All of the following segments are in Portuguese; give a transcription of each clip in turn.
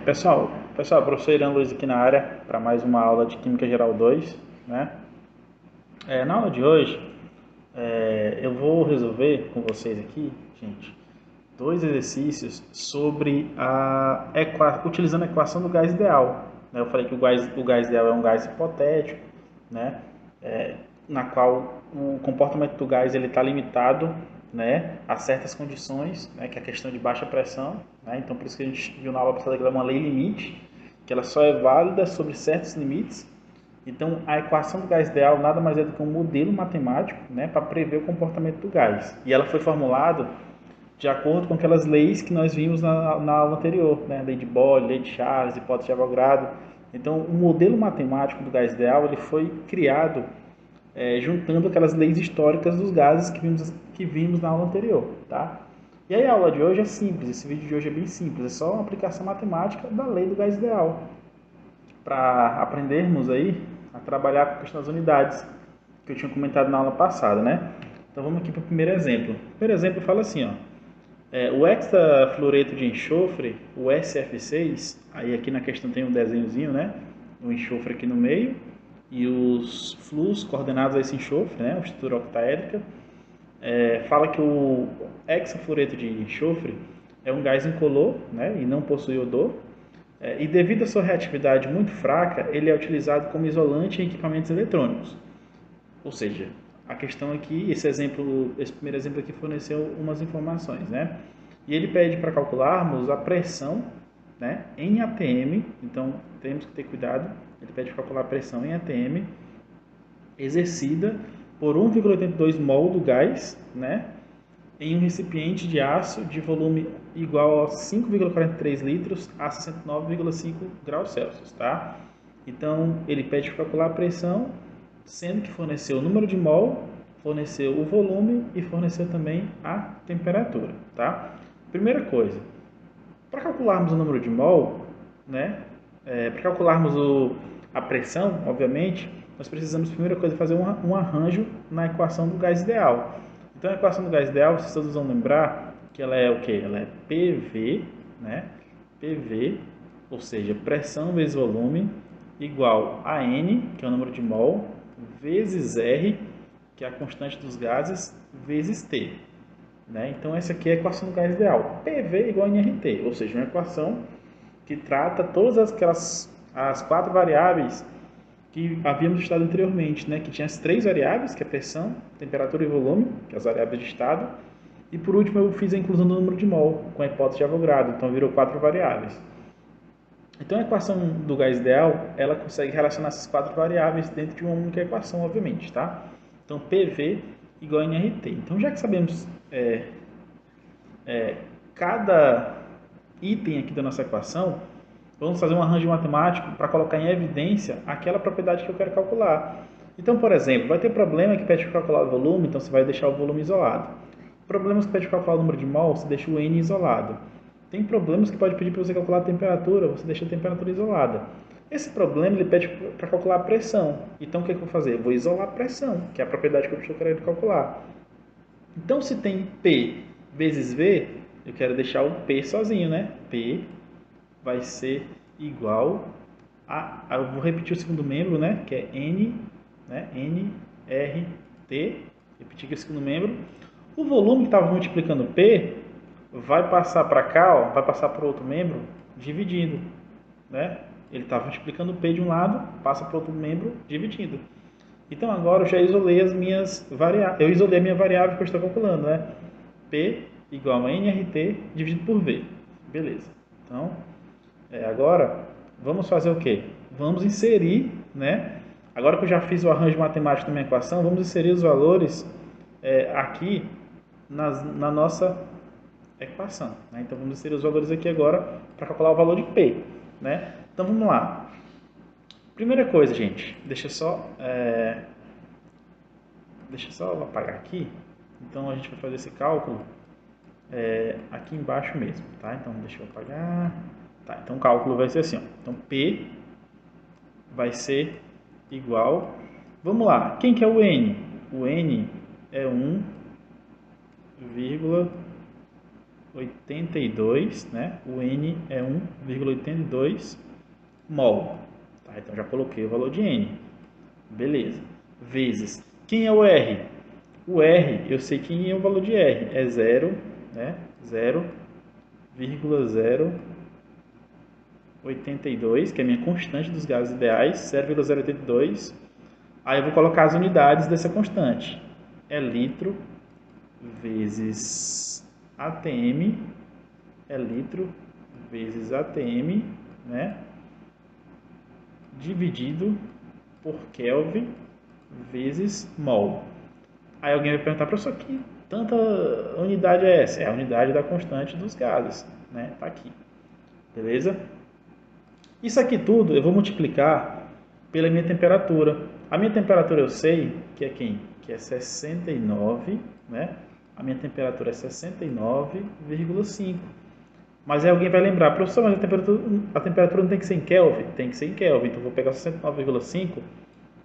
Pessoal, professor Irã Luiz aqui na área para mais uma aula de Química Geral 2, né? Na aula de hoje, eu vou resolver com vocês aqui, gente, dois exercícios sobre utilizando a equação do gás ideal, né? Eu falei que o gás ideal é um gás hipotético, né? É, na qual o comportamento do gás ele está limitado, né, a certas condições, né, que é a questão de baixa pressão, né? Então por isso que a gente viu na aula passada que ela é uma lei limite, que ela só é válida sobre certos limites. Então a equação do gás ideal nada mais é do que um modelo matemático, né, para prever o comportamento do gás. E ela foi formulada de acordo com aquelas leis que nós vimos na aula anterior, né? Lei de Boyle, lei de Charles, hipótese de Avogadro. Então, o modelo matemático do gás ideal ele foi criado juntando aquelas leis históricas dos gases que vimos na aula anterior, tá? E aí a aula de hoje é simples, esse vídeo de hoje é bem simples, é só uma aplicação matemática da lei do gás ideal, para aprendermos aí a trabalhar com a questão das unidades, que eu tinha comentado na aula passada, né? Então vamos aqui para o primeiro exemplo. O primeiro exemplo fala assim, ó, o hexafluoreto de enxofre, o SF6, aí aqui na questão tem um desenhozinho, né? O enxofre aqui no meio e os flus coordenados a esse enxofre, né? A estrutura octaédrica. Fala que o hexafluoreto de enxofre é um gás incolor, né? E não possui odor. E devido à sua reatividade muito fraca, ele é utilizado como isolante em equipamentos eletrônicos. Ou seja, a questão aqui, esse primeiro exemplo aqui forneceu umas informações, né? E ele pede para calcularmos a pressão, né, em atm, então temos que ter cuidado, ele pede para calcular a pressão em atm exercida por 1,82 mol do gás, né, em um recipiente de aço de volume igual a 5,43 litros a 69,5 graus Celsius, tá? Então, ele pede para calcular a pressão, sendo que forneceu o número de mol, forneceu o volume e forneceu também a temperatura, tá? Primeira coisa, para calcularmos o número de mol, né, para calcularmos a pressão, obviamente, nós precisamos, primeira coisa, fazer um arranjo na equação do gás ideal. Então, a equação do gás ideal, vocês todos vão lembrar que ela é o quê? Ela é PV, né? PV, ou seja, pressão vezes volume, igual a N, que é o número de mol, vezes R, que é a constante dos gases, vezes T. Né? Então, essa aqui é a equação do gás ideal. PV igual a nRT, ou seja, uma equação que trata todas as quatro variáveis que havíamos estudado anteriormente, né? Que tinha as três variáveis, que é pressão, temperatura e volume, que é as variáveis de estado. E por último eu fiz a inclusão do número de mol, com a hipótese de Avogadro, então virou quatro variáveis. Então a equação do gás ideal, ela consegue relacionar essas quatro variáveis dentro de uma única equação, obviamente, tá? Então PV igual a nRT. Então já que sabemos cada item aqui da nossa equação, vamos fazer um arranjo matemático para colocar em evidência aquela propriedade que eu quero calcular. Então, por exemplo, vai ter problema que pede para calcular o volume, então você vai deixar o volume isolado. Problemas que pede para calcular o número de mol, você deixa o N isolado. Tem problemas que pode pedir para você calcular a temperatura, você deixa a temperatura isolada. Esse problema ele pede para calcular a pressão. Então, o que eu vou fazer? Eu vou isolar a pressão, que é a propriedade que eu estou querendo calcular. Então, se tem P vezes V, eu quero deixar o P sozinho, né? P vai ser igual a... Eu vou repetir o segundo membro, né? Que é N, né? NRT. Repetir aqui o segundo membro. O volume que estava multiplicando P vai passar para cá, ó, vai passar para o outro membro dividindo, né? Ele estava multiplicando P de um lado, passa para o outro membro dividindo. Então agora eu já isolei as minhas variáveis. Eu isolei a minha variável que eu estou calculando, né? P igual a nRT dividido por V. Beleza. Então, agora vamos fazer o quê? Vamos inserir, né? Agora que eu já fiz o arranjo matemático da minha equação, vamos inserir os valores aqui na nossa equação. Né? Então vamos inserir os valores aqui agora para calcular o valor de P. Né? Então vamos lá. Primeira coisa, gente, deixa só eu apagar aqui. Então a gente vai fazer esse cálculo aqui embaixo mesmo, tá? Então deixa eu apagar. Tá, então o cálculo vai ser assim, ó. Então P vai ser igual. Vamos lá, quem que é o N? O N é 1,82 1,82, né? O N é 1,82 mol. Tá? Então já coloquei o valor de N. Beleza. Vezes. Quem é o R? O R, eu sei quem é o valor de R. É 0, né? 0,082, que é a minha constante dos gases ideais, 0,082. Aí eu vou colocar as unidades dessa constante. É litro vezes ATM, é litro vezes ATM, né? Dividido por Kelvin vezes mol. Aí alguém vai perguntar, professor, que tanta unidade é essa? É a unidade da constante dos gases, né? Tá aqui. Beleza? Isso aqui tudo eu vou multiplicar pela minha temperatura. A minha temperatura eu sei que é quem? Que é 69, né? A minha temperatura é 69,5. Mas aí alguém vai lembrar, professor, mas a temperatura não tem que ser em Kelvin? Tem que ser em Kelvin. Então eu vou pegar 69,5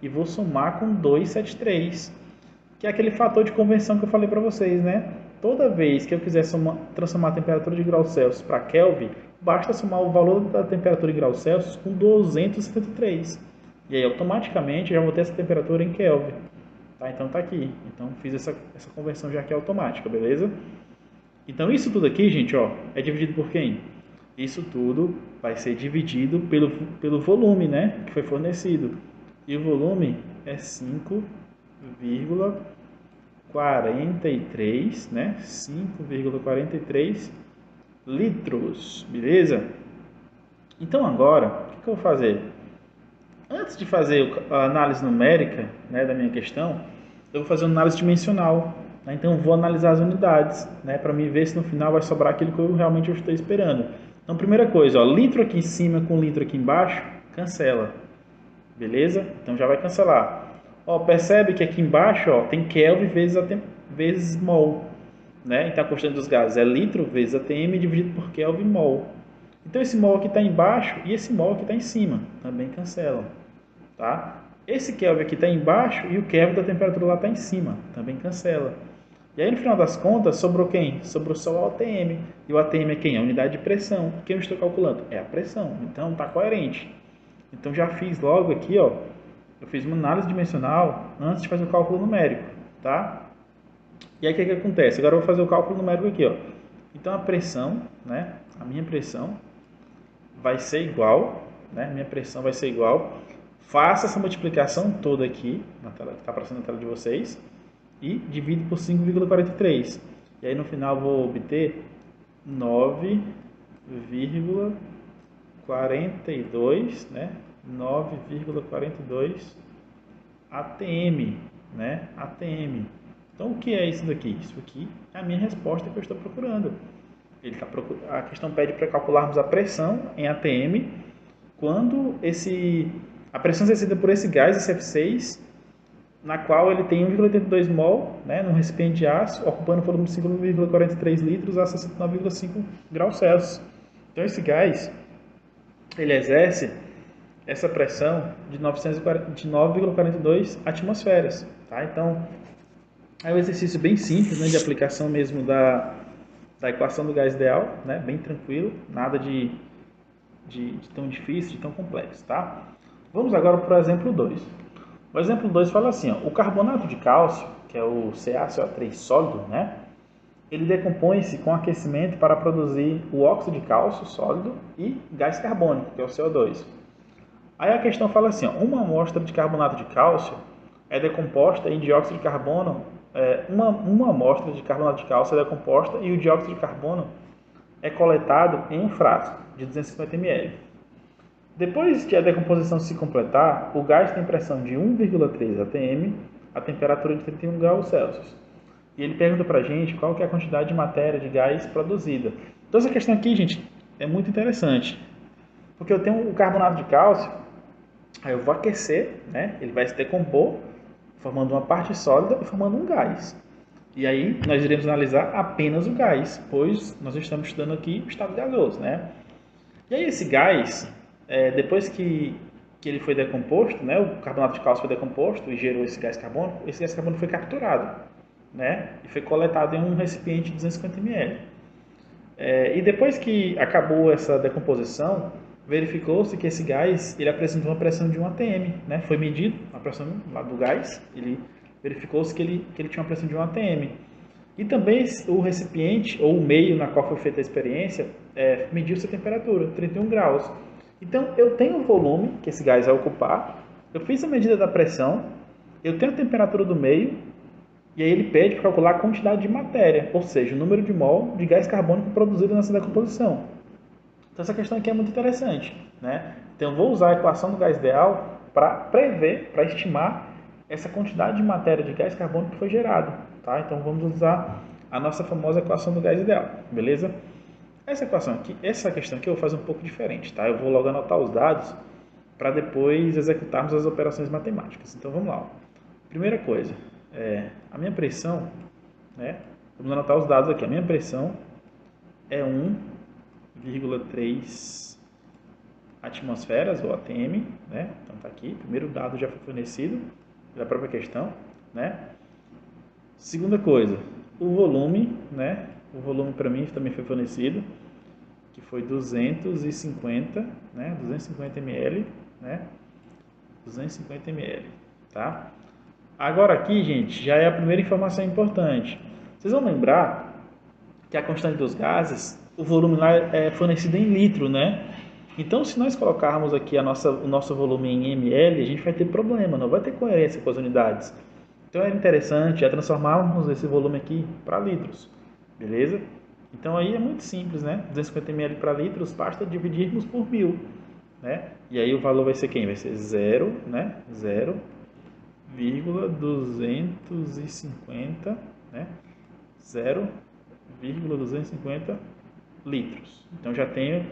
e vou somar com 273, que é aquele fator de convenção que eu falei para vocês, né? Toda vez que eu quiser transformar a temperatura de graus Celsius para Kelvin, basta somar o valor da temperatura em graus Celsius com 273. E aí automaticamente eu já vou ter essa temperatura em Kelvin. Tá? Então tá aqui. Então fiz essa conversão já aqui automática, beleza? Então isso tudo aqui, gente, ó, é dividido por quem? Isso tudo vai ser dividido pelo volume, né, que foi fornecido. E o volume é 5,43, né? 5,43 litros, beleza? Então agora, o que eu vou fazer? Antes de fazer a análise numérica, né, da minha questão, eu vou fazer uma análise dimensional. Né? Então eu vou analisar as unidades, né, para me ver se no final vai sobrar aquilo que eu realmente estou esperando. Então primeira coisa, ó, litro aqui em cima com litro aqui embaixo, cancela. Beleza? Então já vai cancelar. Ó, percebe que aqui embaixo, ó, tem Kelvin vezes mol, né? Então a constante dos gases é litro vezes ATM dividido por Kelvin mol. Então esse mol aqui está embaixo e esse mol aqui está em cima, também cancelam, tá? Esse Kelvin aqui está embaixo e o Kelvin da temperatura lá está em cima, também cancela. E aí no final das contas sobrou quem? Sobrou só o ATM. E o ATM é quem? A unidade de pressão. O que eu estou calculando? É a pressão. Então está coerente. Então já fiz logo aqui, ó, eu fiz uma análise dimensional antes de fazer o cálculo numérico, tá? E aí o que acontece? Agora eu vou fazer o cálculo numérico aqui, ó. Então a pressão, né, a minha pressão vai ser igual, né, minha pressão vai ser igual, faça essa multiplicação toda aqui, na tela, que está aparecendo na tela de vocês, e divide por 5,43. E aí no final eu vou obter 9,42, né? 9,42 ATM, né? ATM. Então o que é isso daqui? Isso aqui é a minha resposta que eu estou procurando. A questão pede para calcularmos a pressão em ATM quando a pressão exercida por esse gás, esse F6, na qual ele tem 1,82 mol, né, num recipiente de aço, ocupando o volume de 5,43 litros a 69,5 graus Celsius. Então esse gás, ele exerce essa pressão de 9,42 atmosferas. Tá? Então é um exercício bem simples, né, de aplicação mesmo da equação do gás ideal, né, bem tranquilo, nada de tão difícil, de tão complexo. Tá? Vamos agora para o exemplo 2. O exemplo 2 fala assim, ó, o carbonato de cálcio, que é o CaCO3 sólido, né, ele decompõe-se com aquecimento para produzir o óxido de cálcio sólido e gás carbônico, que é o CO2. Aí a questão fala assim, ó, uma amostra de carbonato de cálcio é decomposta em dióxido de carbono, uma amostra de carbonato de cálcio é decomposta e o dióxido de carbono é coletado em um frasco de 250 ml. Depois de a decomposição se completar, o gás tem pressão de 1,3 atm, a temperatura de 31 graus Celsius. E ele pergunta para a gente qual que é a quantidade de matéria de gás produzida. Então essa questão aqui, gente, é muito interessante. Porque eu tenho o carbonato de cálcio, aí eu vou aquecer, né? Ele vai se decompor, formando uma parte sólida e formando um gás. E aí nós iremos analisar apenas o gás, pois nós estamos estudando aqui o estado gasoso, né? E aí esse gás, depois que ele foi decomposto, né, o carbonato de cálcio foi decomposto e gerou esse gás carbônico foi capturado, né, e foi coletado em um recipiente de 250 ml. E depois que acabou essa decomposição, verificou-se que esse gás ele apresentou uma pressão de 1 atm, né? Foi medido a pressão lá do gás, ele verificou-se que ele tinha uma pressão de 1 atm. E também o recipiente, ou o meio na qual foi feita a experiência, mediu sua temperatura, 31 graus. Então, eu tenho o volume que esse gás vai ocupar, eu fiz a medida da pressão, eu tenho a temperatura do meio, e aí ele pede para calcular a quantidade de matéria, ou seja, o número de mol de gás carbônico produzido nessa decomposição. Então, essa questão aqui é muito interessante, né? Então, eu vou usar a equação do gás ideal para prever, para estimar essa quantidade de matéria de gás carbônico que foi gerado, tá? Então, vamos usar a nossa famosa equação do gás ideal, beleza? Essa questão aqui eu vou fazer um pouco diferente, tá? Eu vou logo anotar os dados para depois executarmos as operações matemáticas. Então, vamos lá. Ó. Primeira coisa, a minha pressão, né? Vamos anotar os dados aqui. A minha pressão é 1,3 atmosferas, ou ATM, né? Então tá aqui, primeiro dado já foi fornecido da própria questão, né? Segunda coisa, o volume, né? O volume para mim também foi fornecido, que foi 250, né? 250 ml, né? 250 ml, tá? Agora aqui, gente, já é a primeira informação importante. Vocês vão lembrar que a constante dos gases, o volume lá é fornecido em litro, né? Então, se nós colocarmos aqui o nosso volume em ml, a gente vai ter problema, não vai ter coerência com as unidades. Então, é interessante transformarmos esse volume aqui para litros, beleza? Então, aí é muito simples, né? 250 ml para litros, basta dividirmos por 1000, né? E aí o valor vai ser quem? Vai ser 0, né? 0,250, né? 0,250 litros. Então já tenho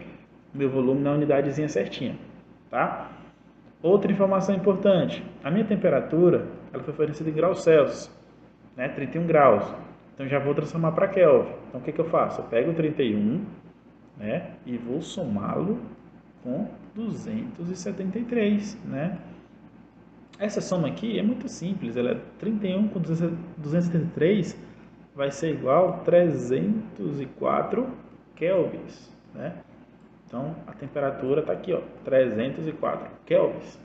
meu volume na unidadezinha certinha, tá? Outra informação importante, a minha temperatura, ela foi fornecida em graus Celsius, né? 31 graus. Então já vou transformar para Kelvin. Então o que eu faço? Eu pego o 31, né? E vou somá-lo com 273, né? Essa soma aqui é muito simples, ela é 31 com 273 vai ser igual a 304 kelvins, né? Então, a temperatura está aqui, ó, 304 kelvins.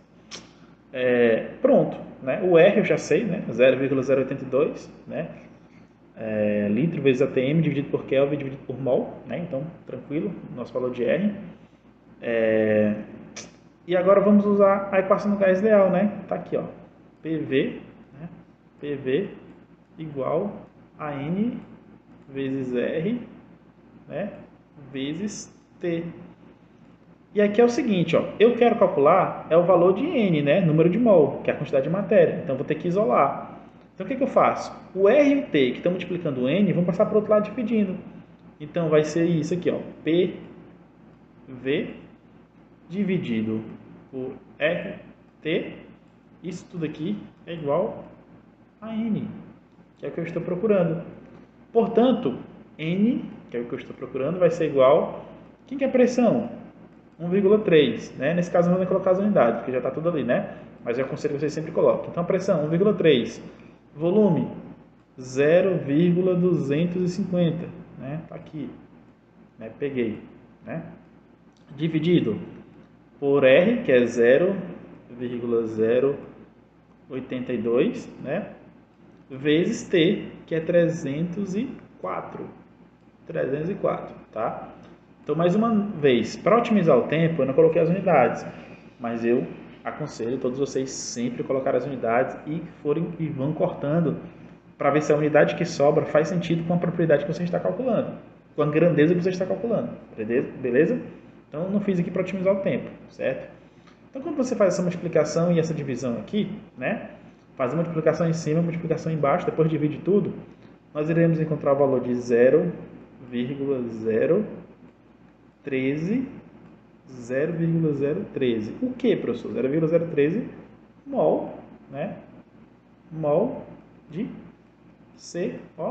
Pronto, né? O R eu já sei, né? 0,082, né? Litro vezes ATM dividido por Kelvin dividido por mol, né? Então, tranquilo, nosso valor de R. E agora vamos usar a equação do gás ideal, né? Tá aqui, ó. PV, né? PV igual a N vezes R, né? Vezes T. E aqui é o seguinte, ó, eu quero calcular o valor de N, né? Número de mol, que é a quantidade de matéria. Então, vou ter que isolar. Então, o que eu faço? O R e o T, que estão multiplicando o N, vão passar para o outro lado dividindo. Então, vai ser isso aqui, ó. PV dividido por RT. Isso tudo aqui é igual a N, que é o que eu estou procurando. Portanto, N, que é o que eu estou procurando, vai ser igual... Quem que é a pressão? 1,3, né? Nesse caso, não vou colocar as unidades, porque já está tudo ali, né? Mas eu aconselho que vocês sempre coloquem. Então, a pressão, 1,3. Volume, 0,250, né? Tá aqui, né? Peguei, né? Dividido por R, que é 0,082, né? Vezes T, que é 304, tá? Então, mais uma vez, para otimizar o tempo, eu não coloquei as unidades, mas eu aconselho todos vocês sempre colocar as unidades e vão cortando para ver se a unidade que sobra faz sentido com a propriedade que você está calculando, com a grandeza que você está calculando, beleza? Então, eu não fiz aqui para otimizar o tempo, certo? Então, quando você faz essa multiplicação e essa divisão aqui, né? Faz a multiplicação em cima, multiplicação embaixo, depois divide tudo, nós iremos encontrar o valor de 0,013. O que, professor? 0,013 mol, né? Mol de CO2,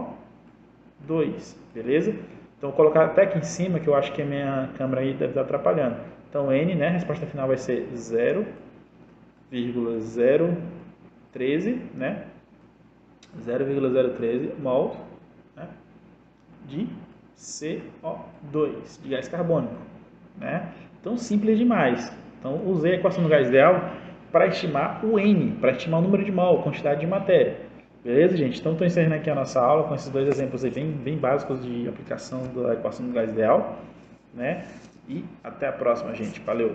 beleza? Então, vou colocar até aqui em cima, que eu acho que a minha câmera aí deve estar atrapalhando. Então, N, né? A resposta final vai ser 0,013, né? 0,013 mol, né? De CO2, de gás carbônico, né? Então, simples demais. Então, usei a equação do gás ideal para estimar o N, para estimar o número de mol, a quantidade de matéria. Beleza, gente? Então, estou encerrando aqui a nossa aula com esses dois exemplos aí bem básicos de aplicação da equação do gás ideal, né? E até a próxima, gente. Valeu!